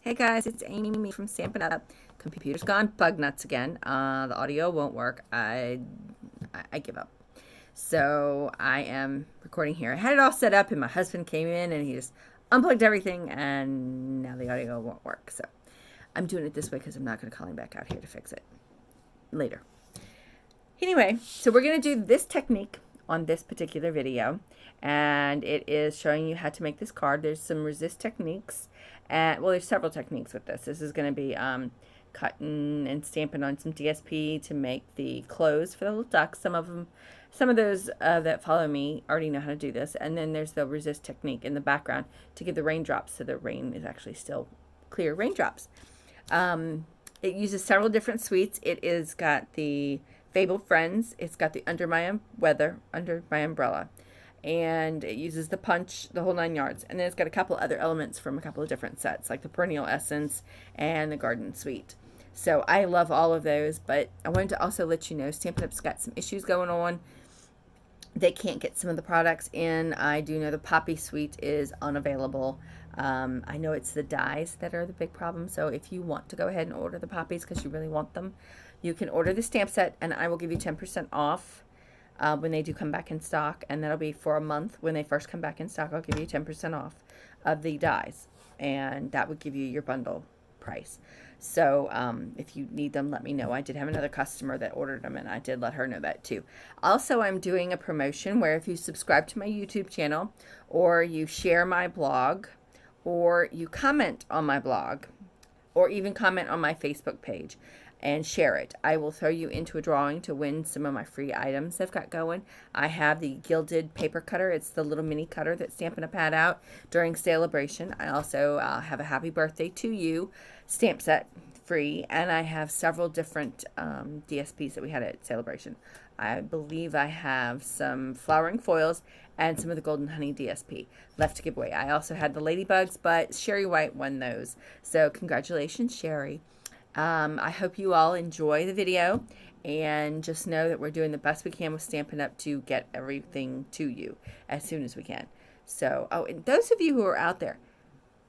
Hey guys, it's Amy from Stampin' Up. Computer's gone bug nuts again. The audio won't work. I give up. So I am recording here. I had it all set up and my husband came in and he just unplugged everything and now the audio won't work. So I'm doing it this way because I'm not going to call him back out here to fix it later. Anyway, so we're going to do this technique on this particular video, and it is showing you how to make this card. There's some resist techniques, and well, there's several techniques with this. This is going to be cutting and stamping on some DSP to make the clothes for the little ducks. Some of those that follow me already know how to do this, and then there's the resist technique in the background to give the raindrops so the rain is actually still clear raindrops. It uses several different suites. It is got the Fable Friends. It's got the Under My Umbrella, and it uses the punch, the whole 9 yards. And then it's got a couple other elements from a couple of different sets, like the Perrenial Essence and the Garden Suite. So I love all of those, but I wanted to also let you know Stampin' Up's got some issues going on. They can't get some of the products in. I do know the Poppy Suite is unavailable. I know it's the dies that are the big problem, so if you want to go ahead and order the poppies because you really want them, you can order the stamp set, and I will give you 10% off when they do come back in stock, and that'll be for a month. When they first come back in stock, I'll give you 10% off of the dies, and that would give you your bundle price. So if you need them, let me know. I did have another customer that ordered them, and I did let her know that too. Also, I'm doing a promotion where if you subscribe to my YouTube channel, or you share my blog, or you comment on my blog, or even comment on my Facebook page and share it, I will throw you into a drawing to win some of my free items I've got going. I have the gilded paper cutter. It's the little mini cutter that Stampin' Up had out during Celebration. I also have a Happy Birthday to You stamp set free, and I have several different DSPs that we had at Celebration. I believe I have some flowering foils and some of the Golden Honey DSP left to give away. I also had the Ladybugs, but Sherry White won those. So congratulations, Sherry. I hope you all enjoy the video, and just know that we're doing the best we can with Stampin' Up to get everything to you as soon as we can. So, oh, and those of you who are out there,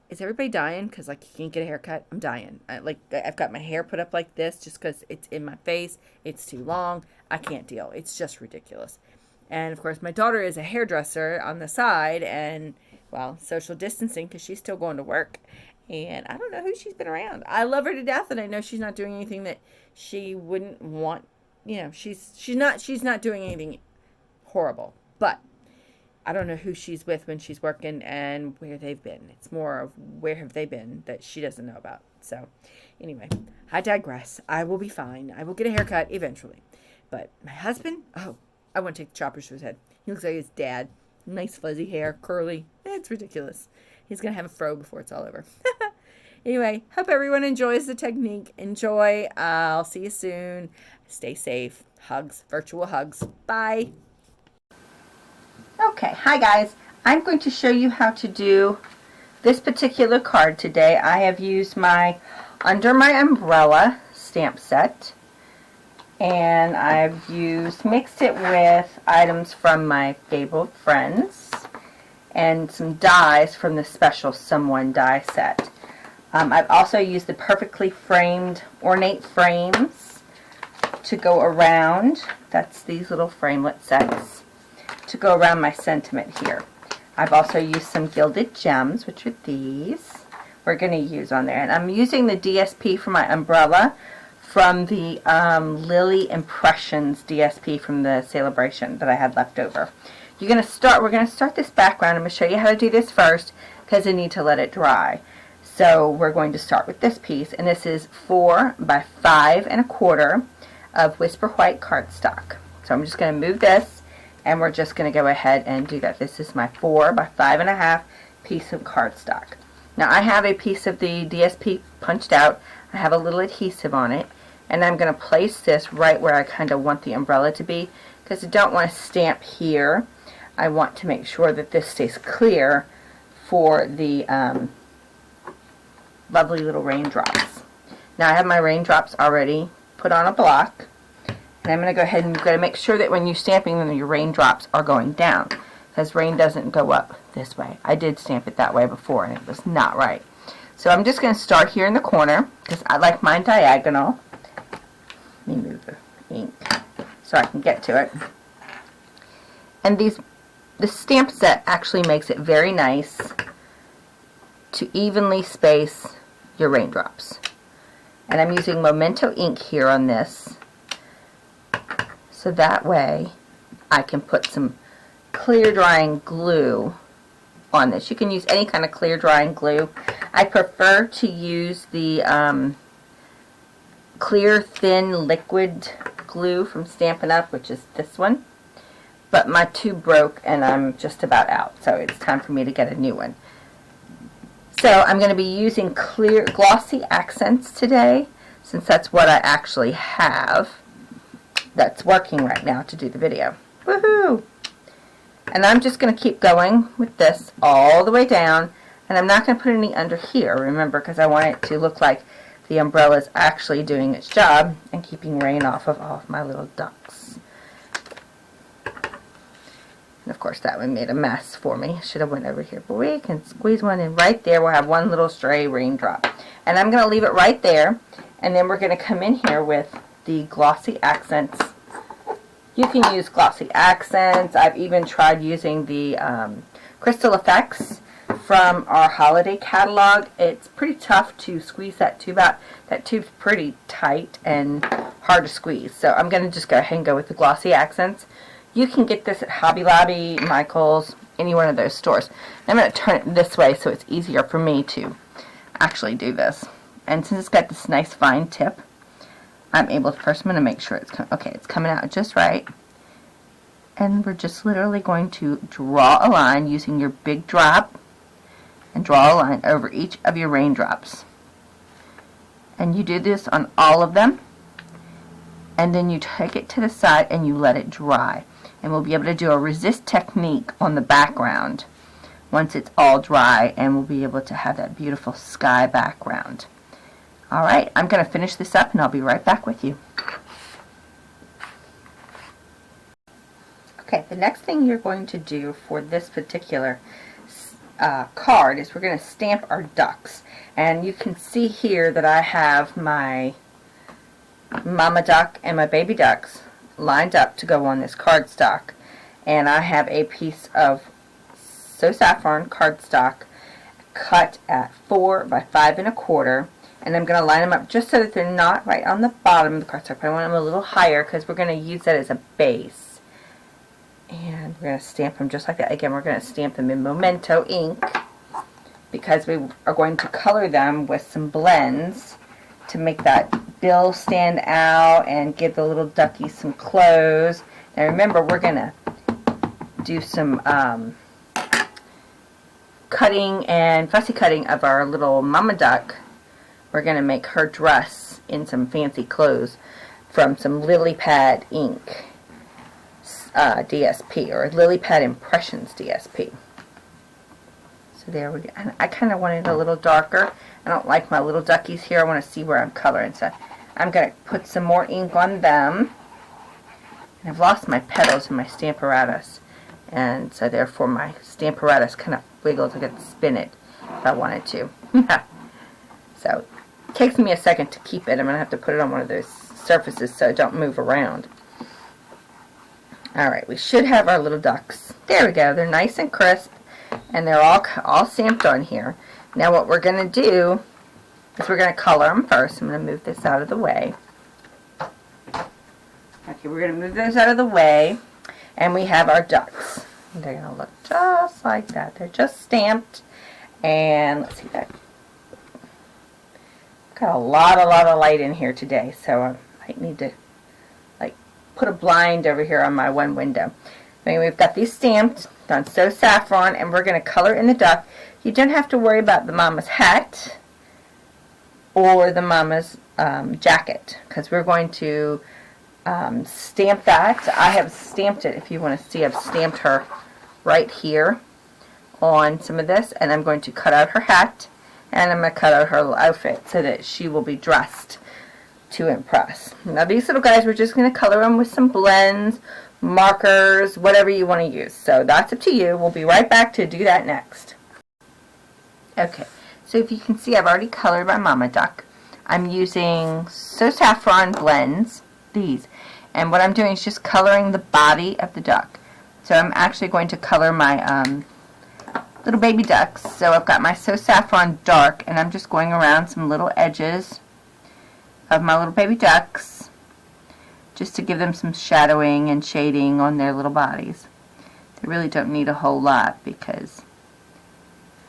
is everybody dying because like you can't get a haircut? I'm dying. I've got my hair put up like this just because it's in my face. It's too long. I can't deal. It's just ridiculous. And of course, my daughter is a hairdresser on the side, and well, social distancing because she's still going to work. And I don't know who she's been around. I love her to death, and I know she's not doing anything that she wouldn't want. You know, she's not doing anything horrible. But I don't know who she's with when she's working and where they've been. It's more of where have they been that she doesn't know about. So anyway, I digress. I will be fine. I will get a haircut eventually. But my husband, oh, I want to take the choppers to his head. He looks like his dad. Nice fuzzy hair, curly. It's ridiculous. He's going to have a fro before it's all over. Anyway, hope everyone enjoys the technique. Enjoy. I'll see you soon. Stay safe. Hugs. Virtual hugs. Bye. Okay. Hi, guys. I'm going to show you how to do this particular card today. I have used my Under My Umbrella stamp set. And I've mixed it with items from my Fable Friends and some dies from the special Someone die set. I've also used the perfectly framed ornate frames to go around. That's these little framelit sets to go around my sentiment here. I've also used some gilded gems, which are these we're going to use on there. And I'm using the DSP for my umbrella from the Lily Impressions DSP from the Celebration that I had left over. We're going to start this background. I'm going to show you how to do this first because I need to let it dry. So we're going to start with this piece, and this is 4 by 5 1/4 of Whisper White cardstock. So I'm just going to move this, and we're just going to go ahead and do that. This is my 4 by 5 1/2 piece of cardstock. Now I have a piece of the DSP punched out. I have a little adhesive on it, and I'm going to place this right where I kind of want the umbrella to be because I don't want to stamp here. I want to make sure that this stays clear for the lovely little raindrops. Now I have my raindrops already put on a block, and I'm going to go ahead and you've got to make sure that when you're stamping them, your raindrops are going down because rain doesn't go up this way. I did stamp it that way before, and it was not right. So I'm just going to start here in the corner because I like mine diagonal. Let me move the ink so I can get to it. And the stamp set actually makes it very nice to evenly space your raindrops. And I'm using Memento ink here on this, so that way I can put some clear drying glue on this. You can use any kind of clear drying glue. I prefer to use the clear thin liquid glue from Stampin' Up, which is this one. But my tube broke and I'm just about out, so it's time for me to get a new one. So I'm going to be using clear glossy accents today, since that's what I actually have that's working right now to do the video. Woohoo! And I'm just going to keep going with this all the way down, and I'm not going to put any under here, remember, because I want it to look like the umbrella is actually doing its job and keeping rain off of all of my little ducks. And of course that one made a mess for me. Should have went over here, but we can squeeze one in right there. We'll have one little stray raindrop. And I'm going to leave it right there, and then we're going to come in here with the glossy accents. You can use glossy accents. I've even tried using the Crystal Effects from our holiday catalog. It's pretty tough to squeeze that tube out. That tube's pretty tight and hard to squeeze. So I'm going to just go ahead and go with the glossy accents. You can get this at Hobby Lobby, Michael's, any one of those stores. I'm going to turn it this way so it's easier for me to actually do this. And since it's got this nice fine tip, I'm able to, first I'm going to make sure it's, okay, it's coming out just right. And we're just literally going to draw a line using your big drop and draw a line over each of your raindrops. And you do this on all of them. And then you take it to the side and you let it dry. And we'll be able to do a resist technique on the background once it's all dry, and we'll be able to have that beautiful sky background. Alright, I'm going to finish this up and I'll be right back with you. Okay, the next thing you're going to do for this particular card is we're going to stamp our ducks. And you can see here that I have my mama duck and my baby ducks lined up to go on this cardstock, and I have a piece of Saffron cardstock cut at 4 by 5 1/4, and I'm going to line them up just so that they're not right on the bottom of the cardstock, but I want them a little higher because we're going to use that as a base. And we're going to stamp them just like that. Again, we're going to stamp them in Memento ink because we are going to color them with some blends to make that bill stand out and give the little duckies some clothes. Now remember, we're going to do some cutting and fussy cutting of our little mama duck. We're going to make her dress in some fancy clothes from some lily pad ink DSP, or lily pad Impressions DSP. So there we go. And I kind of want it a little darker. I don't like my little duckies here. I want to see where I'm coloring. So I'm going to put some more ink on them. And I've lost my petals in my Stamparatus. And so therefore my Stamparatus kind of wiggles. I could spin it if I wanted to. So it takes me a second to keep it. I'm going to have to put it on one of those surfaces so it don't move around. Alright, we should have our little ducks. There we go. They're nice and crisp. And they're all stamped on here. Now what we're going to do is we're going to color them first. I'm going to move this out of the way. Okay, we're going to move those out of the way. And we have our ducks. They're going to look just like that. They're just stamped. And let's see that. Got a lot of light in here today. So I might need to put a blind over here on my one window. Anyway, we've got these stamped, done so Saffron, and we're going to color in the duck. You don't have to worry about the mama's hat or the mama's jacket, because we're going to stamp that. I have stamped it, if you want to see. I've stamped her right here on some of this, and I'm going to cut out her hat, and I'm going to cut out her little outfit so that she will be dressed to impress. Now these little guys, we're just going to color them with some blends, markers, whatever you want to use. So that's up to you. We'll be right back to do that next. Okay, So if you can see, I've already colored my mama duck. I'm using Saffron blends, these. And what I'm doing is just coloring the body of the duck. So I'm actually going to color my little baby ducks. So I've got my Saffron dark, and I'm just going around some little edges of my little baby ducks just to give them some shadowing and shading on their little bodies. They really don't need a whole lot because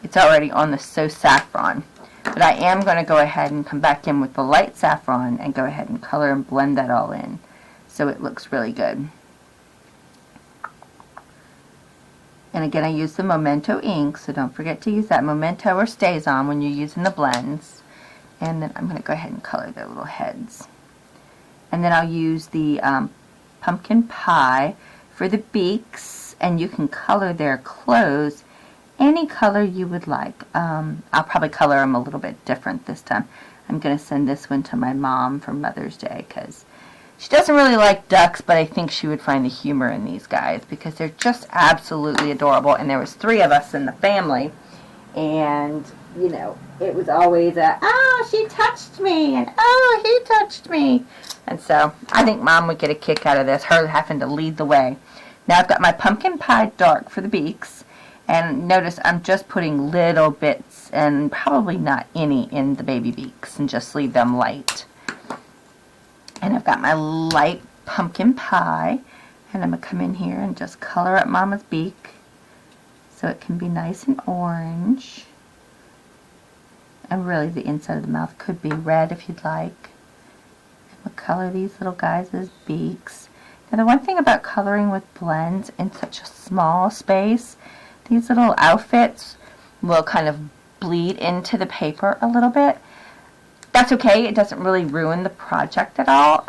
it's already on the Saffron. But I am going to go ahead and come back in with the light saffron and go ahead and color and blend that all in so it looks really good. And again, I use the Memento ink, so don't forget to use that Memento or StazOn when you're using the blends. And then I'm going to go ahead and color their little heads. And then I'll use the pumpkin pie for the beaks, and you can color their clothes any color you would like. I'll probably color them a little bit different this time. I'm going to send this one to my mom for Mother's Day because she doesn't really like ducks, but I think she would find the humor in these guys because they're just absolutely adorable. And there was 3 of us in the family, and you know, it was always a, oh, she touched me, and oh, he touched me. And so I think Mom would get a kick out of this, her having to lead the way. Now I've got my pumpkin pie dark for the beaks. And notice I'm just putting little bits and probably not any in the baby beaks and just leave them light. And I've got my light pumpkin pie, and I'm going to come in here and just color up Mama's beak so it can be nice and orange. And really the inside of the mouth could be red if you'd like. And we'll color these little guys as beaks. Now the one thing about coloring with blends in such a small space, these little outfits will kind of bleed into the paper a little bit. That's okay. It doesn't really ruin the project at all.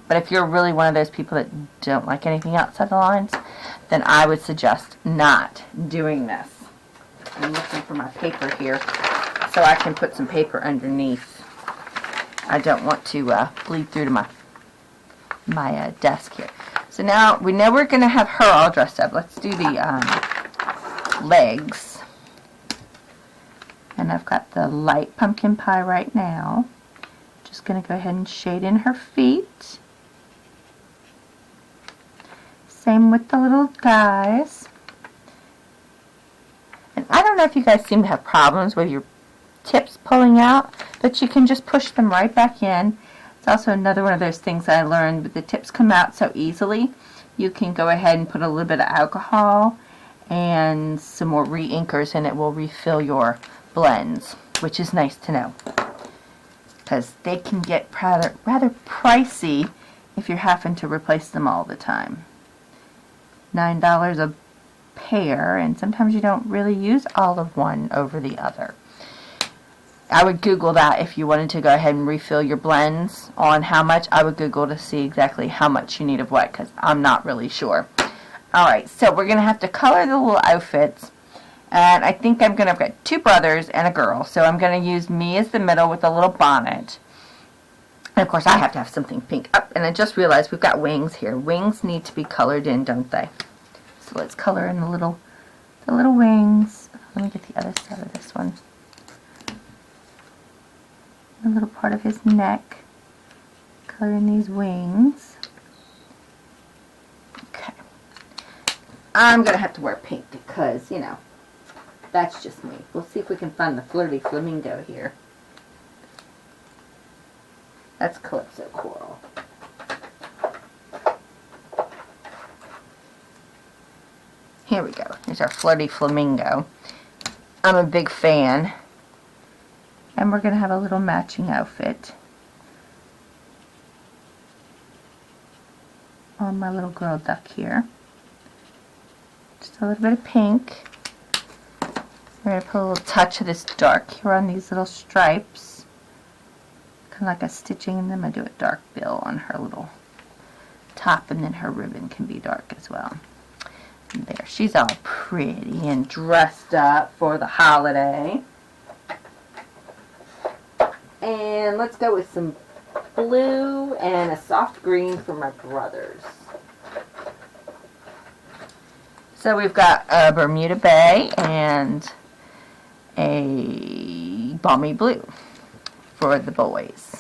But if you're really one of those people that don't like anything outside the lines, then I would suggest not doing this. I'm looking for my paper here so I can put some paper underneath. I don't want to bleed through to my desk here. So now we know we're going to have her all dressed up. Let's do the legs. And I've got the light pumpkin pie right now. Just going to go ahead and shade in her feet. Same with the little guys. And I don't know if you guys seem to have problems with your tips pulling out, but you can just push them right back in. It's also another one of those things that I learned, but the tips come out so easily. You can go ahead and put a little bit of alcohol and some more re-inkers, and it will refill your blends, which is nice to know because they can get rather pricey if you're having to replace them all the time. $9 a pair, and sometimes you don't really use all of one over the other. I would Google that if you wanted to go ahead and refill your blends on how much. I would Google to see exactly how much you need of what, because I'm not really sure. Alright, so we're going to have to color the little outfits. And I think I've got 2 brothers and a girl. So I'm going to use me as the middle with a little bonnet. And of course I have to have something pink. And I just realized we've got wings here. Wings need to be colored in, don't they? So let's color in the little wings. Let me get the other side of this one. The little part of his neck. Color in these wings. Okay. I'm going to have to wear pink because, you know, that's just me. We'll see if we can find the flirty flamingo here. That's Calypso Coral. Here we go. Here's our flirty flamingo. I'm a big fan. And we're going to have a little matching outfit on my little girl duck here. Just a little bit of pink. We're going to put a little touch of this dark here on these little stripes. Kind of like a stitching in them. I do a dark bill on her little top, and then her ribbon can be dark as well. And there, she's all pretty and dressed up for the holiday. And let's go with some blue and a soft green for my brothers. So we've got a Bermuda Bay and a balmy blue for the boys.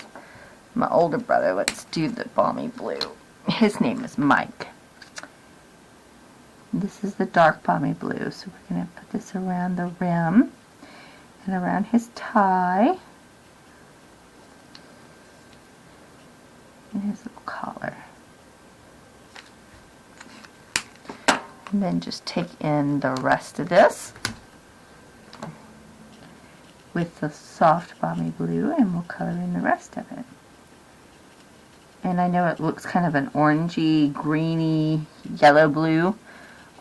My older brother, let's do the balmy blue. His name is Mike. This is the dark balmy blue, so we're going to put this around the rim and around his tie and his little collar. And then just take in the rest of this with the soft balmy blue, and we'll color in the rest of it. And I know it looks kind of an orangey, greeny, yellow blue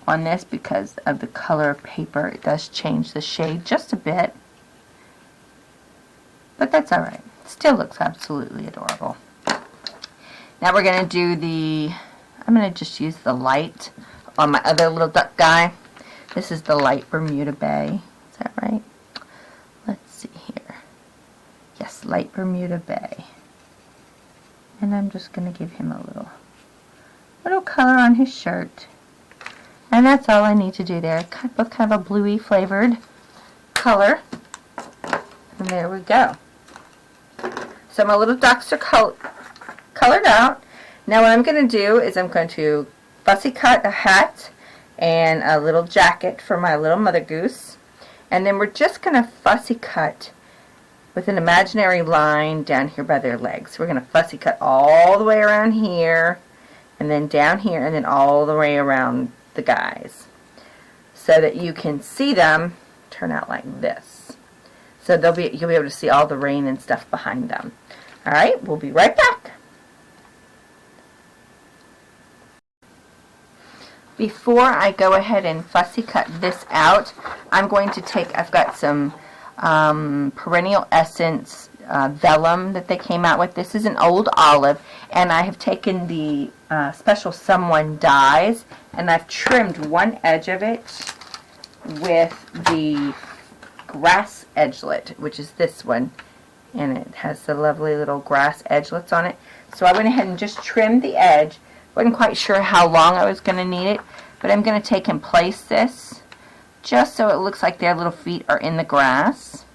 on this because of the color of paper. It does change the shade just a bit, but that's alright. Still looks absolutely adorable. Now we're going to do I'm going to just use the light on my other little duck guy. This is the light Bermuda Bay. Is that right? Let's see here. Yes, light Bermuda Bay. And I'm just going to give him a little color on his shirt. And that's all I need to do there. Both kind of a bluey flavored color. And there we go. So my little ducks are colored out. Now what I'm going to do is I'm going to fussy cut a hat and a little jacket for my little mother goose. And then we're just going to fussy cut with an imaginary line down here by their legs. We're going to fussy cut all the way around here, and then down here, and then all the way around the guys, so that you can see them turn out like this. So you'll be able to see all the rain and stuff behind them. Alright, we'll be right back. Before I go ahead and fussy cut this out, I'm going to take, I've got some Perrenial Essence Vellum that they came out with. This is an old olive, and I have taken the special Someone Dies, and I've trimmed one edge of it with the grass edgelet, which is this one, and it has the lovely little grass edgelets on it. So I went ahead and just trimmed the edge. Wasn't quite sure how long I was going to need it, but I'm going to take and place this just so it looks like their little feet are in the grass.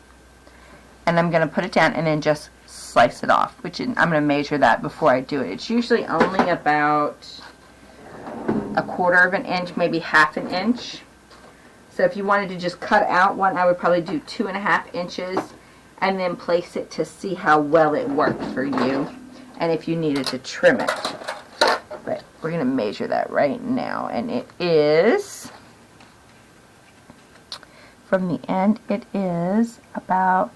And I'm going to put it down and then just slice it off, which I'm going to measure that before I do it. It's usually only about 1/4 of an inch, maybe 1/2 an inch. So if you wanted to just cut out one, I would probably do 2.5 inches and then place it to see how well it worked for you and if you needed to trim it. But we're going to measure that right now, and it is, from the end, it is about,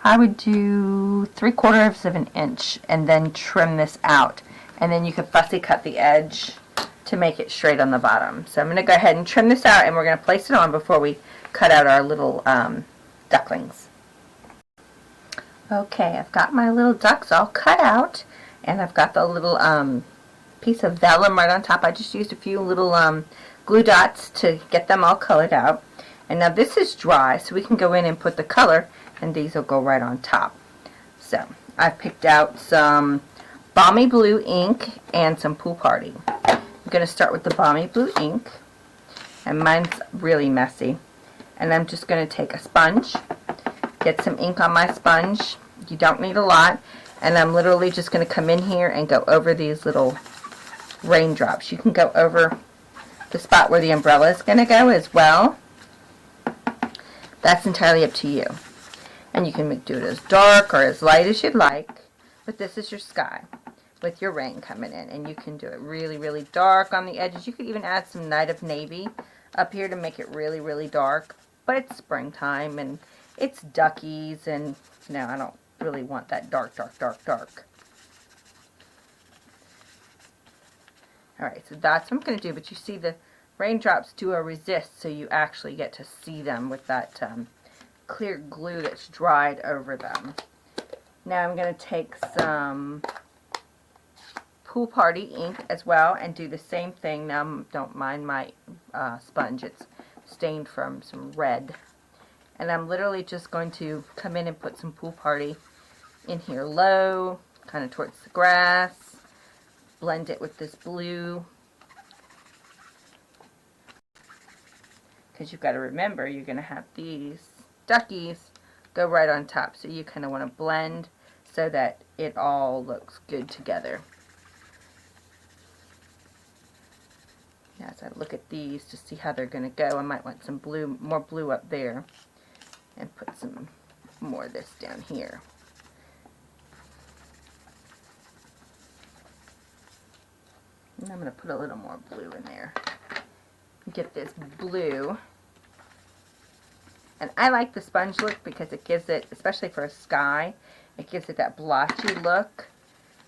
I would do 3/4 of an inch and then trim this out, and then you can fussy cut the edge to make it straight on the bottom. So I'm going to go ahead and trim this out, and we're going to place it on before we cut out our little ducklings. Okay, I've got my little ducks all cut out, and I've got the little piece of vellum right on top. I just used a few little glue dots to get them all colored out. And now this is dry, so we can go in and put the color, and these will go right on top. So I've picked out some Balmy Blue ink and some Pool Party. I'm going to start with the Balmy Blue ink, and mine's really messy. And I'm just going to take a sponge, get some ink on my sponge. You don't need a lot. And I'm literally just going to come in here and go over these little raindrops. You can go over the spot where the umbrella is going to go as well. That's entirely up to you. And you can do it as dark or as light as you'd like. But this is your sky with your rain coming in. And you can do it really, really dark on the edges. You could even add some Night of Navy up here to make it really, really dark. But it's springtime and it's duckies, and no, I don't really want that dark, dark, dark, dark. Alright, so that's what I'm going to do, but you see the raindrops do a resist, so you actually get to see them with that clear glue that's dried over them. Now I'm going to take some Pool Party ink as well and do the same thing. Now don't mind my sponge, it's stained from some red. And I'm literally just going to come in and put some Pool Party in here low, kind of towards the grass. Blend it with this blue, because you've got to remember you're going to have these duckies go right on top. So you kind of want to blend so that it all looks good together. Now, as I look at these to see how they're going to go, I might want some blue, more blue up there, and put some more of this down here. And I'm going to put a little more blue in there. Get this blue. And I like the sponge look because it gives it, especially for a sky, it gives it that blotchy look,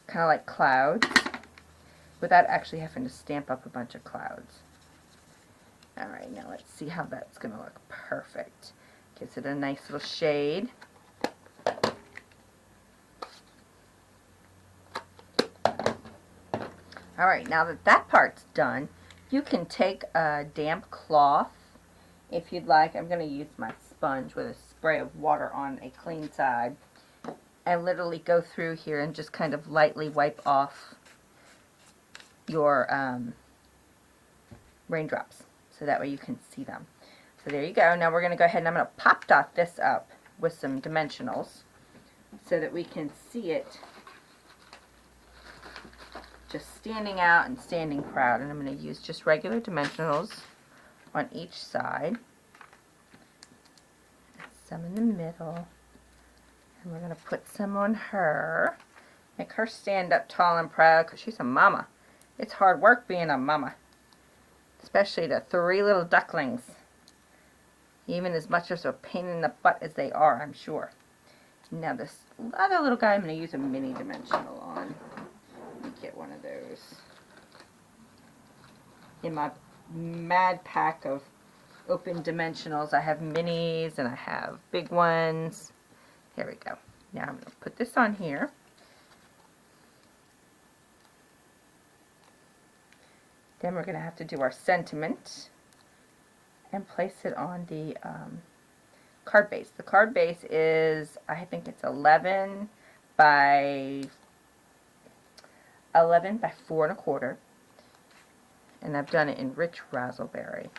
kind of like clouds, without actually having to stamp up a bunch of clouds. Alright, now let's see how that's going to look. Perfect. Gives it a nice little shade. Alright, now that that part's done, you can take a damp cloth if you'd like. I'm going to use my sponge with a spray of water on a clean side and literally go through here and just kind of lightly wipe off your raindrops so that way you can see them. So there you go. Now we're going to go ahead and I'm going to pop dot this up with some dimensionals so that we can see it just standing out and standing proud. And I'm going to use just regular dimensionals on each side. Some in the middle. And we're going to put some on her. Make her stand up tall and proud because she's a mama. It's hard work being a mama. Especially the 3 little ducklings. Even as much as a pain in the butt as they are, I'm sure. Now this other little guy I'm going to use a mini dimensional on. Let me get one of those. In my mad pack of open dimensionals, I have minis and I have big ones. Here we go. Now I'm going to put this on here. Then we're going to have to do our sentiment and place it on the card base. The card base is, I think it's 11 by 4 1/4, and I've done it in rich razzleberry.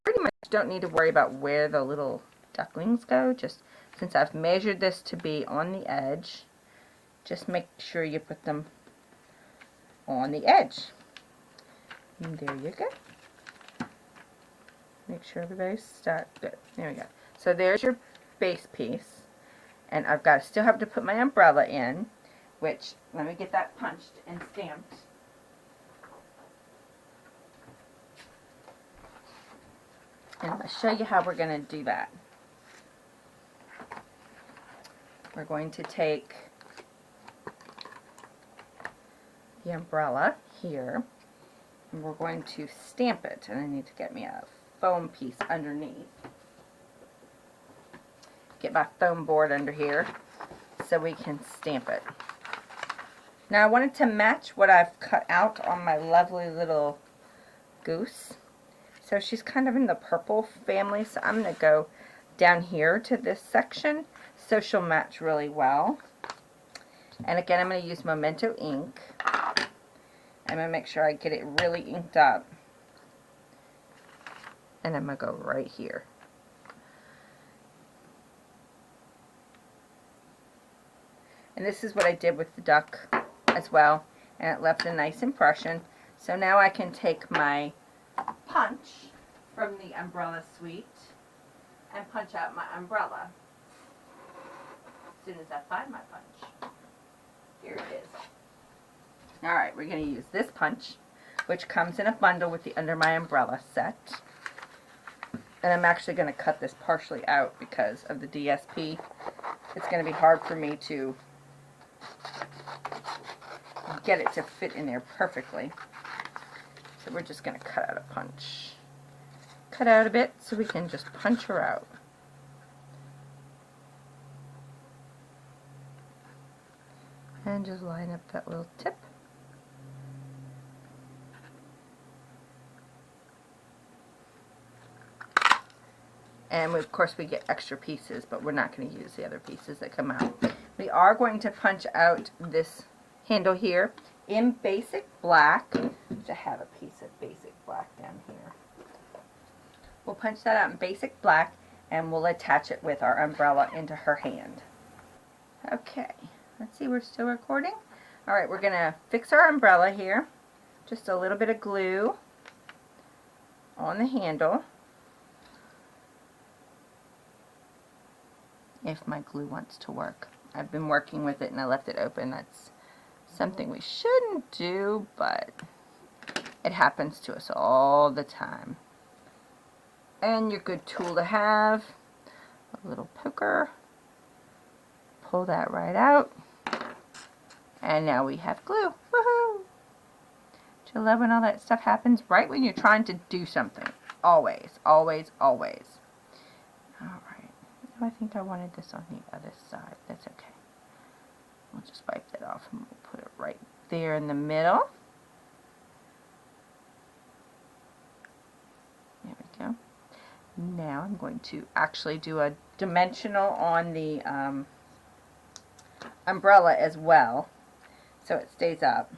Pretty much don't need to worry about where the little ducklings go, just since I've measured this to be on the edge, just make sure you put them on the edge. And there you go. Make sure everybody's stuck. Good. There we go. So there's your base piece, and I've got still have to put my umbrella in, which, let me get that punched and stamped. And I'm going to show you how we're going to do that. We're going to take the umbrella here, and we're going to stamp it. And I need to get me a foam piece underneath. Get my foam board under here so we can stamp it. Now I wanted to match what I've cut out on my lovely little goose. So she's kind of in the purple family, so I'm going to go down here to this section so she'll match really well. And again, I'm going to use Memento ink. I'm going to make sure I get it really inked up. And I'm going to go right here. And this is what I did with the duck as well, and it left a nice impression. So now I can take my punch from the umbrella suite and punch out my umbrella as soon as I find my punch. Here it is. Alright, we're going to use this punch, which comes in a bundle with the Under My Umbrella set. And I'm actually going to cut this partially out because of the DSP. It's going to be hard for me to get it to fit in there perfectly. So we're just going to cut out a punch. Cut out a bit so we can just punch her out. And just line up that little tip. And of course we get extra pieces, but we're not going to use the other pieces that come out. We are going to punch out this handle here in basic black. I have a piece of basic black down here. We'll punch that out in basic black, and we'll attach it with our umbrella into her hand. Okay, let's see, we're still recording. All right, we're gonna fix our umbrella here. Just a little bit of glue on the handle. If my glue wants to work. I've been working with it and I left it open. That's something we shouldn't do, but it happens to us all the time. And your good tool to have, a little poker. Pull that right out. And now we have glue. Woohoo! Do you love when all that stuff happens right when you're trying to do something? Always, always, always. Alright. I think I wanted this on the other side. That's okay. We'll just wipe that off and we'll put it right there in the middle. There we go. Now I'm going to actually do a dimensional on the umbrella as well, so it stays up.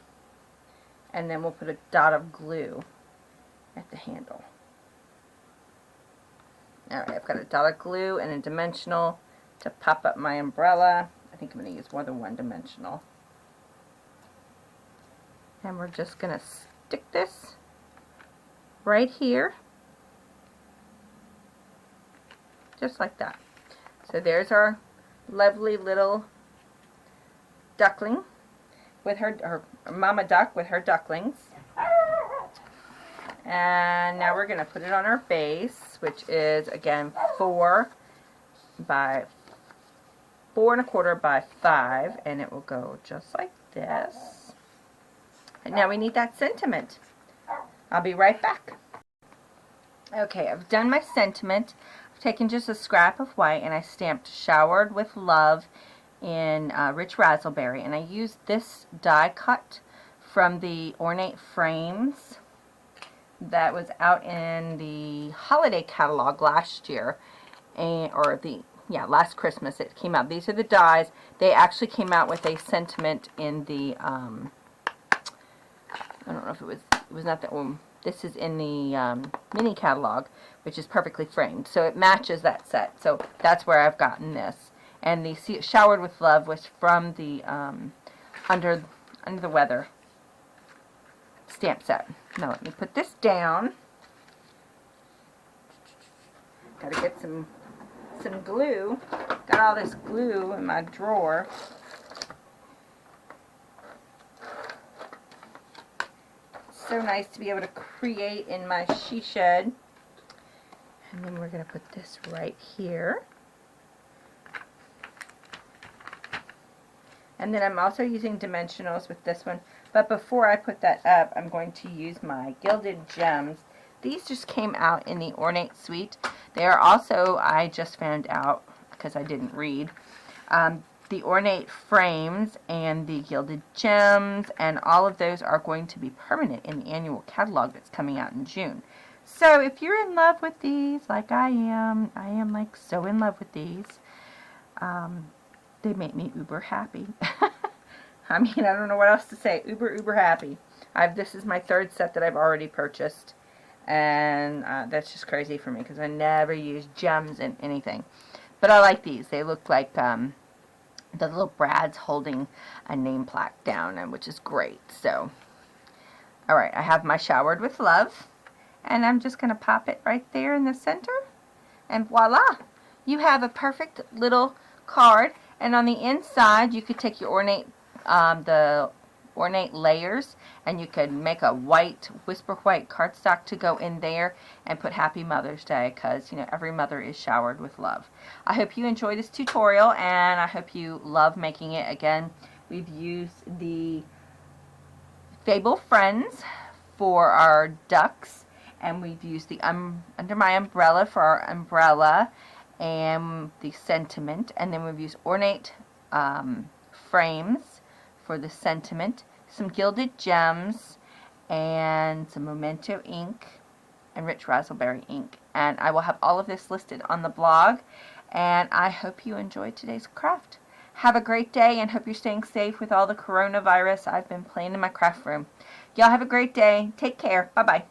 And then we'll put a dot of glue at the handle. Alright, I've got a dot of glue and a dimensional to pop up my umbrella. I think I'm going to use more than one dimensional. And we're just going to stick this right here. Just like that. So there's our lovely little duckling with her mama duck with her ducklings. And now we're going to put it on our base, which is again 4 by 4 1/4 by 5, and it will go just like this. And now we need that sentiment. I'll be right back. Okay, I've done my sentiment. I've taken just a scrap of white and I stamped "Showered with Love" in rich razzleberry, and I used this die cut from the Ornate Frames that was out in the holiday catalog last year, last Christmas it came out. These are the dies. They actually came out with a sentiment in the I don't know if it was not that one. This is in the mini catalog, which is perfectly framed, so it matches that set. So that's where I've gotten this. And the "Showered with Love" was from the Under the Weather stamp set. Now let me put this down. Gotta get some glue. Got all this glue in my drawer. So nice to be able to create in my she shed. And then we're gonna put this right here. And then I'm also using dimensionals with this one. But before I put that up, I'm going to use my Gilded Gems. These just came out in the Ornate Suite. They are also, I just found out, because I didn't read, the Ornate Frames and the Gilded Gems, and all of those are going to be permanent in the annual catalog that's coming out in June. So if you're in love with these, like I am like so in love with these, they make me uber happy. I mean, I don't know what else to say. Uber happy. This is my 3rd set that I've already purchased, and that's just crazy for me because I never use gems in anything. But I like these. They look like the little brads holding a name plaque down, which is great. So, all right, I have my "Showered with Love," and I'm just going to pop it right there in the center, and voila! You have a perfect little card. And on the inside, you could take your ornate the ornate layers, and you could make a white, whisper white cardstock to go in there and put "Happy Mother's Day," because, you know, every mother is showered with love. I hope you enjoy this tutorial, and I hope you love making it. Again, we've used the Fable Friends for our ducks, and we've used the Under My Umbrella for our umbrella and the sentiment, and then we've used Ornate Frames for the sentiment, some Gilded Gems, and some Memento ink and rich razzleberry ink. And I will have all of this listed on the blog, and I hope you enjoyed today's craft. Have a great day, and hope you're staying safe with all the coronavirus I've been playing in my craft room. Y'all have a great day. Take care. Bye-bye.